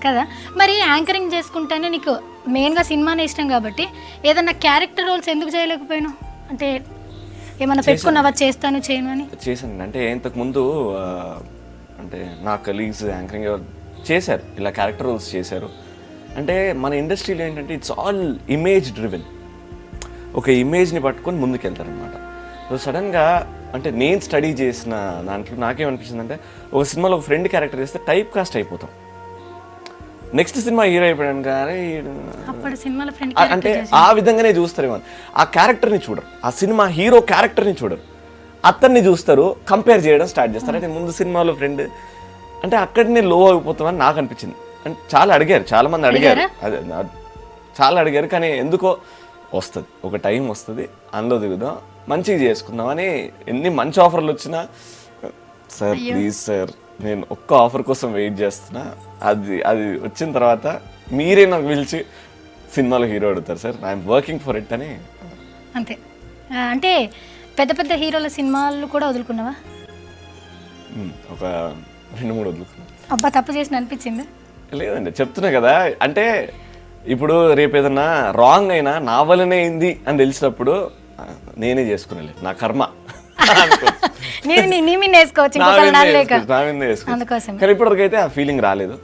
కదా. మరి యాంకరింగ్ చేసుకుంటేనే నీకు మెయిన్గా సినిమానే ఇష్టం కాబట్టి ఏదన్నా క్యారెక్టర్ రోల్స్ ఎందుకు చేయలేకపోయినావు? అంటే ఏమన్నా పెట్టుకున్నావా చేస్తాను చేయను అని? చేశాను. అంటే ఇంతకుముందు అంటే నా కలీగ్స్ యాంకరింగ్ చేశారు, ఇలా క్యారెక్టర్ రోల్స్ చేశారు. అంటే మన ఇండస్ట్రీలో ఏంటంటే ఇట్స్ ఆల్ ఇమేజ్ డ్రివెన్, ఒక ఇమేజ్ని పట్టుకొని ముందుకెళ్తారనమాట. సో సడన్గా అంటే నేను స్టడీ చేసిన దాంట్లో నాకేమనిపించిందంటే ఒక సినిమాలో ఒక ఫ్రెండ్ క్యారెక్టర్ చేస్తే టైప్ కాస్ట్ అయిపోతాం. నెక్స్ట్ సినిమా హీరో అయిపోయాను కానీ అంటే ఆ విధంగానే చూస్తారేమో. ఆ క్యారెక్టర్ని చూడరు, ఆ సినిమా హీరో క్యారెక్టర్ని చూడరు, అతన్ని చూస్తారు, కంపేర్ చేయడం స్టార్ట్ చేస్తారు. అయితే ముందు సినిమాలో ఫ్రెండ్ అంటే అక్కడనే లో అయిపోతామని నాకు అనిపించింది. అంటే చాలా అడిగారు, చాలామంది అడిగారు, అదే చాలా అడిగారు. కానీ ఎందుకో వస్తుంది, ఒక టైం వస్తుంది, అందులో దిగుదాం, మంచిగా చేసుకుందాం అని ఎన్ని మంచి ఆఫర్లు వచ్చినా సార్ ప్లీజ్ సార్ నేను ఒక్క ఆఫర్ కోసం వెయిట్ చేస్తున్నా, అది వచ్చిన తర్వాత మీరే నాకు పిలిచి సినిమాలో హీరో అడుగుతారు sir, I'm working for it అని. అంతే. అంటే పెద్ద పెద్ద హీరోల సినిమాలు కూడా వదులుకున్నావా? ఒక 2-3 వదులుకున్నా. అబ్బా తప్పు చేసిన అనిపించింది? లేదండి, చెప్తున్నా కదా. అంటే ఇప్పుడు రేపు ఏదన్నా రాంగ్ అయినా నా వల్లనే అయింది అని తెలిసినప్పుడు నేనే చేసుకునేలేదు, నా కర్మ. నీ మీద వేసుకోవచ్చు, కానీ ఇప్పటివరకు అయితే ఆ ఫీలింగ్ రాలేదు.